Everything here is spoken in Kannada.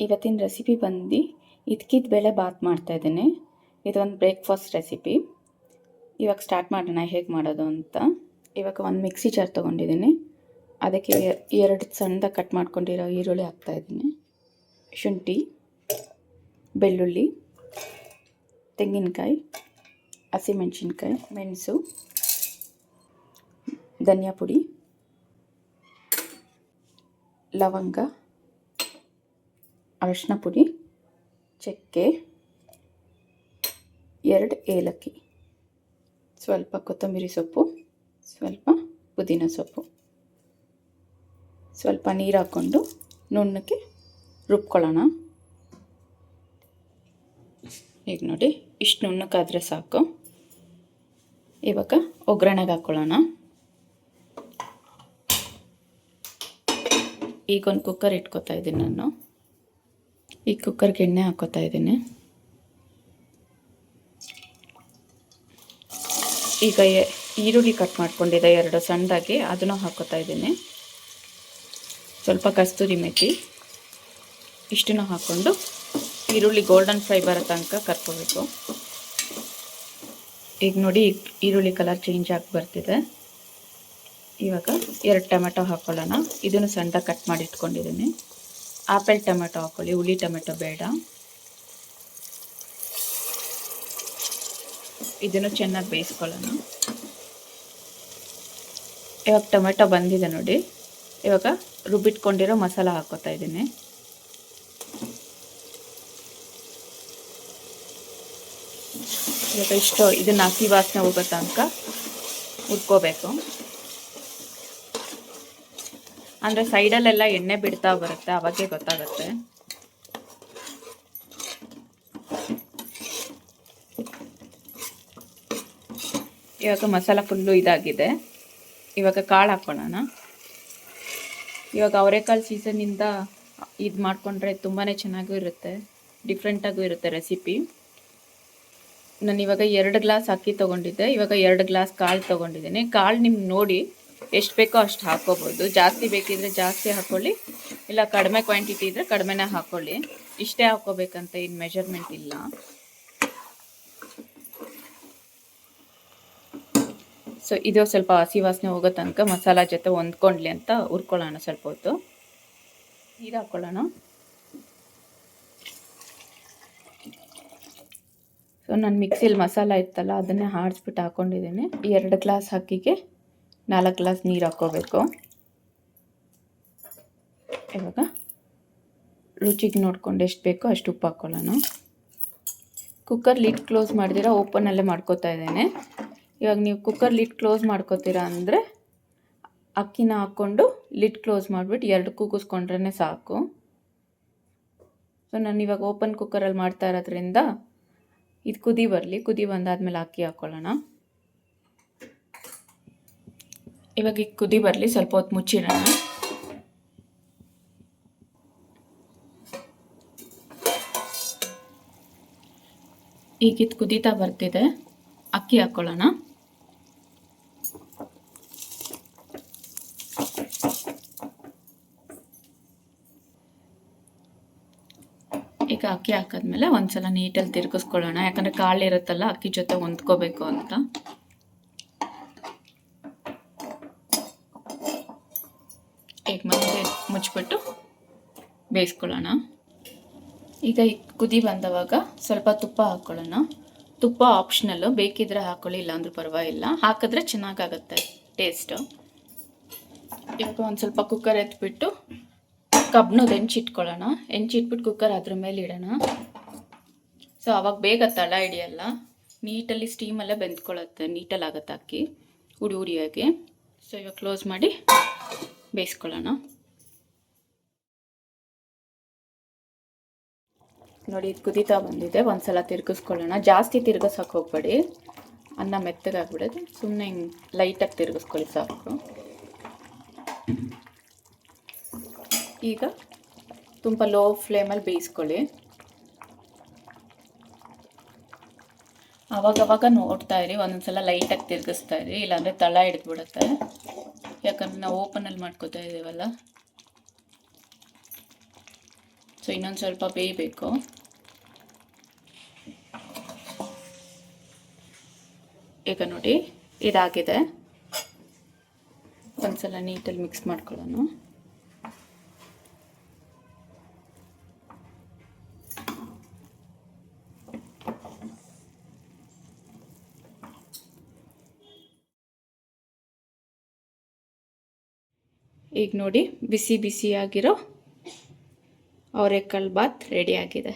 ಇವತ್ತಿನ ರೆಸಿಪಿ ಬಂದು ಇದ್ಕಿದ ಬೇಳೆ ಬಾತ್ ಮಾಡ್ತಾಯಿದ್ದೀನಿ. ಇದೊಂದು ಬ್ರೇಕ್ಫಾಸ್ಟ್ ರೆಸಿಪಿ. ಇವಾಗ ಸ್ಟಾರ್ಟ್ ಮಾಡೋಣ ಹೇಗೆ ಮಾಡೋದು ಅಂತ. ಇವಾಗ ಒಂದು ಮಿಕ್ಸಿ ಜಾರ್ ತೊಗೊಂಡಿದ್ದೀನಿ. ಅದಕ್ಕೆ 2 ಸಣ್ಣದಾಗಿ ಕಟ್ ಮಾಡ್ಕೊಂಡಿರೋ ಈರುಳ್ಳಿ ಹಾಕ್ತಾಯಿದ್ದೀನಿ, ಶುಂಠಿ, ಬೆಳ್ಳುಳ್ಳಿ, ತೆಂಗಿನಕಾಯಿ, ಹಸಿಮೆಣಸಿನ್ಕಾಯಿ, ಮೆಣಸು, ಧನಿಯಾ ಪುಡಿ, ಲವಂಗ, ಅರಿಶಿನ ಪುಡಿ, ಚಕ್ಕೆ, 2 ಏಲಕ್ಕಿ, ಸ್ವಲ್ಪ ಕೊತ್ತಂಬರಿ ಸೊಪ್ಪು, ಸ್ವಲ್ಪ ಪುದೀನ ಸೊಪ್ಪು, ಸ್ವಲ್ಪ ನೀರು ಹಾಕ್ಕೊಂಡು ನುಣ್ಣಕ್ಕೆ ರುಬ್ಕೊಳ್ಳೋಣ. ಈಗ ನೋಡಿ, ಇಷ್ಟು ನುಣ್ಣಕ್ಕಾದರೆ ಸಾಕು. ಇವಾಗ ಒಗ್ಗರಣೆಗೆ ಹಾಕ್ಕೊಳ್ಳೋಣ. ಈಗ ಒಂದು ಕುಕ್ಕರ್ ಇಟ್ಕೊತಾ ಇದ್ದೀನಿ ನಾನು. ಈ ಕುಕ್ಕರ್ಗೆ ಎಣ್ಣೆ ಹಾಕ್ಕೋತಾ ಇದ್ದೀನಿ. ಈಗ ಈರುಳ್ಳಿ ಕಟ್ ಮಾಡ್ಕೊಂಡಿದ್ದೆ 2 ಸಣ್ಣದಾಗಿ, ಅದನ್ನು ಹಾಕ್ಕೋತಾ ಇದ್ದೀನಿ. ಸ್ವಲ್ಪ ಕಸ್ತೂರಿ ಮೆಥಿ, ಇಷ್ಟನ್ನು ಹಾಕ್ಕೊಂಡು ಈರುಳ್ಳಿ ಗೋಲ್ಡನ್ ಫ್ರೈ ಬರೋ ತನಕ ಕರ್ಕೋಬೇಕು. ಈಗ ನೋಡಿ, ಈರುಳ್ಳಿ ಕಲರ್ ಚೇಂಜ್ ಆಗಿ ಬರ್ತಿದೆ. ಇವಾಗ 2 ಟೊಮೆಟೊ ಹಾಕ್ಕೊಳ್ಳೋಣ. ಇದನ್ನು ಸಣ್ಣದಾಗಿ ಕಟ್ ಮಾಡಿ ಇಟ್ಕೊಂಡಿದ್ದೀನಿ. ಆಪಲ್ ಟೊಮೆಟೊ ಹಾಕ್ಕೊಳ್ಳಿ, ಹುಳಿ ಟೊಮೆಟೊ ಬೇಡ. ಇದನ್ನು ಚೆನ್ನಾಗಿ ಬೇಯಿಸ್ಕೊಳ್ಳೋಣ. ಇವಾಗ ಟೊಮೆಟೊ ಬಂದಿದೆ ನೋಡಿ. ಇವಾಗ ರುಬ್ಬಿಟ್ಕೊಂಡಿರೋ ಮಸಾಲ ಹಾಕ್ಕೋತಾ ಇದ್ದೀನಿ. ಇವಾಗ ಇಷ್ಟು ಇದನ್ನು ಹಸಿ ವಾಸನೆ ಹೋಗೋ ತನಕ ಹುರ್ಕೋಬೇಕು. ಅಂದರೆ ಸೈಡಲ್ಲೆಲ್ಲ ಎಣ್ಣೆ ಬಿಡ್ತಾ ಬರುತ್ತೆ, ಅವಾಗೇ ಗೊತ್ತಾಗುತ್ತೆ. ಇವಾಗ ಮಸಾಲ ಫುಲ್ಲು ಇದಾಗಿದೆ. ಇವಾಗ ಕಾಳು ಹಾಕ್ಕೊಳ್ಳೋಣ. ಇವಾಗ ಅವರೆಕಾಳು ಸೀಸನ್ನಿಂದ ಇದು ಮಾಡಿಕೊಂಡ್ರೆ ತುಂಬಾ ಚೆನ್ನಾಗೂ ಇರುತ್ತೆ, ಡಿಫ್ರೆಂಟಾಗೂ ಇರುತ್ತೆ ರೆಸಿಪಿ. ನಾನು ಇವಾಗ 2 ಗ್ಲಾಸ್ ಅಕ್ಕಿ ತೊಗೊಂಡಿದ್ದೆ. ಇವಾಗ 2 ಗ್ಲಾಸ್ ಕಾಳು ತೊಗೊಂಡಿದ್ದೀನಿ. ಕಾಳು ನಿಮ್ಗೆ ನೋಡಿ ಎಷ್ಟು ಬೇಕೋ ಅಷ್ಟು ಹಾಕ್ಕೋಬೋದು. ಜಾಸ್ತಿ ಬೇಕಿದ್ರೆ ಜಾಸ್ತಿ ಹಾಕ್ಕೊಳ್ಳಿ, ಇಲ್ಲ ಕಡಿಮೆ ಕ್ವಾಂಟಿಟಿ ಇದ್ದರೆ ಕಡಿಮೆನೇ ಹಾಕ್ಕೊಳ್ಳಿ. ಇಷ್ಟೇ ಹಾಕ್ಕೋಬೇಕಂತ ಏನು ಮೆಜರ್ಮೆಂಟ್ ಇಲ್ಲ. ಸೊ ಇದು ಸ್ವಲ್ಪ ಹಸಿ ವಾಸನೆ ಹೋಗೋ ತನಕ ಮಸಾಲ ಜೊತೆ ಹೊಂದ್ಕೊಂಡ್ಲಿ ಅಂತ ಹುರ್ಕೊಳ್ಳೋಣ. ಸ್ವಲ್ಪ ಹೊತ್ತು ನೀರು ಹಾಕ್ಕೊಳ್ಳೋಣ. ಸೊ ನಾನು ಮಿಕ್ಸಿಲಿ ಮಸಾಲ ಇತ್ತಲ್ಲ, ಅದನ್ನೇ ಆಡಿಸ್ಬಿಟ್ಟು ಹಾಕ್ಕೊಂಡಿದ್ದೀನಿ. 2 ಗ್ಲಾಸ್ ಅಕ್ಕಿಗೆ 4 ಗ್ಲಾಸ್ ನೀರು ಹಾಕ್ಕೋಬೇಕು. ಇವಾಗ ರುಚಿಗೆ ನೋಡ್ಕೊಂಡು ಎಷ್ಟು ಬೇಕೋ ಅಷ್ಟು ಉಪ್ಪು ಹಾಕ್ಕೊಳ್ಳೋಣ. ಕುಕ್ಕರ್ ಲಿಡ್ ಕ್ಲೋಸ್ ಮಾಡಿದಿರ ಓಪನಲ್ಲೇ ಮಾಡ್ಕೋತಾ ಇದ್ದೇನೆ. ಇವಾಗ ನೀವು ಕುಕ್ಕರ್ ಲಿಡ್ ಕ್ಲೋಸ್ ಮಾಡ್ಕೋತೀರಾ ಅಂದರೆ ಅಕ್ಕಿನ ಹಾಕ್ಕೊಂಡು ಲಿಡ್ ಕ್ಲೋಸ್ ಮಾಡಿಬಿಟ್ಟು 2 ಕೂಗಿಸ್ಕೊಂಡ್ರೆ ಸಾಕು. ಸೊ ನಾನು ಇವಾಗ ಓಪನ್ ಕುಕ್ಕರಲ್ಲಿ ಮಾಡ್ತಾ ಇರೋದ್ರಿಂದ ಇದು ಕುದಿ ಬರಲಿ. ಕುದಿ ಬಂದಾದ್ಮೇಲೆ ಅಕ್ಕಿ ಹಾಕ್ಕೊಳ್ಳೋಣ. ಇವಾಗ ಈಗ ಕುದಿ ಬರಲಿ, ಸ್ವಲ್ಪ ಹೊತ್ತು ಮುಚ್ಚಿಡೋಣ. ಈಗ ಇದು ಕುದೀತಾ ಬರ್ತಿದೆ, ಅಕ್ಕಿ ಹಾಕ್ಕೊಳ್ಳೋಣ. ಈಗ ಅಕ್ಕಿ ಹಾಕಿದ್ಮೇಲೆ ಒಂದ್ಸಲ ನೀಟಲ್ಲಿ ತಿರುಗಿಸ್ಕೊಳ್ಳೋಣ. ಯಾಕಂದರೆ ಕಾಳು ಇರುತ್ತಲ್ಲ, ಅಕ್ಕಿ ಜೊತೆ ಹೊಂದ್ಕೋಬೇಕು ಅಂತ. ಈಗ ಮತ್ತೆ ಮುಚ್ಚಿಬಿಟ್ಟು ಬೇಯಿಸ್ಕೊಳ್ಳೋಣ. ಈಗ ಕುದಿ ಬಂದವಾಗ ಸ್ವಲ್ಪ ತುಪ್ಪ ಹಾಕ್ಕೊಳ್ಳೋಣ. ತುಪ್ಪ ಆಪ್ಷನಲ್ಲು, ಬೇಕಿದ್ರೆ ಹಾಕ್ಕೊಳ್ಳಿ, ಇಲ್ಲಾಂದ್ರೂ ಪರವಾಗಿಲ್ಲ. ಹಾಕಿದ್ರೆ ಚೆನ್ನಾಗಾಗತ್ತೆ ಟೇಸ್ಟು. ಇವಾಗ ಒಂದು ಸ್ವಲ್ಪ ಕುಕ್ಕರ್ ಎತ್ಬಿಟ್ಟು ಕಬ್ನದು ಹೆಂಚಿಟ್ಕೊಳ್ಳೋಣ. ಹೆಂಚಿಟ್ಬಿಟ್ಟು ಕುಕ್ಕರ್ ಅದ್ರ ಮೇಲೆ ಇಡೋಣ. ಸೊ ಅವಾಗ ಬೇಗ ತಳ ಹಿಡಿಯಲ್ಲ, ನೀಟಲ್ಲಿ ಸ್ಟೀಮಲ್ಲೇ ಬೆಂದ್ಕೊಳ್ಳುತ್ತೆ, ನೀಟಲ್ಲಿ ಆಗುತ್ತೆ ಅಕ್ಕಿ ಉಡಿ ಉಡಿಯಾಗಿ. ಸೊ ಇವಾಗ ಕ್ಲೋಸ್ ಮಾಡಿ ಬೇಯಿಸ್ಕೊಳ್ಳೋಣ. ನೋಡಿ, ಇದು ಕುದೀತಾ ಬಂದಿದೆ. ಒಂದ್ಸಲ ತಿರುಗಿಸ್ಕೊಳ್ಳೋಣ. ಜಾಸ್ತಿ ತಿರುಗಿಸೋಕೆ ಹೋಗ್ಬೇಡಿ, ಅನ್ನ ಮೆತ್ತಗಾಗ್ಬಿಡೋದು. ಸುಮ್ಮನೆ ಹಿಂಗೆ ಲೈಟಾಗಿ ತಿರುಗಿಸ್ಕೊಳ್ಳಿ ಸಾಕು. ಈಗ ತುಂಬ ಲೋ ಫ್ಲೇಮಲ್ಲಿ ಬೇಯಿಸ್ಕೊಳ್ಳಿ. ಆವಾಗವಾಗ ನೋಡ್ತಾ ಇರಿ, ಒಂದೊಂದ್ಸಲ ಲೈಟಾಗಿ ತಿರುಗಿಸ್ತಾ ಇರಿ, ಇಲ್ಲಾಂದರೆ ತಳ ಹಿಡಿದ್ಬಿಡುತ್ತೆ. ಯಾಕಂದರೆ ನಾವು ಓಪನಲ್ಲಿ ಮಾಡ್ಕೋತಾ ಇದ್ದೀವಲ್ಲ. ಸೊ ಇನ್ನೊಂದು ಸ್ವಲ್ಪ ಬೇಯಬೇಕು. ಈಗ ನೋಡಿ ಇದಾಗಿದೆ. ಒಂದ್ಸಲ ನೀಟಲ್ಲಿ ಮಿಕ್ಸ್ ಮಾಡ್ಕೊಳ್ಳೋಣ. ಈಗ ನೋಡಿ ಬಿಸಿಯಾಗಿರೋ ಅವರೆಕಾಳು ಬಾತ್ ರೆಡಿ ಆಗಿದೆ.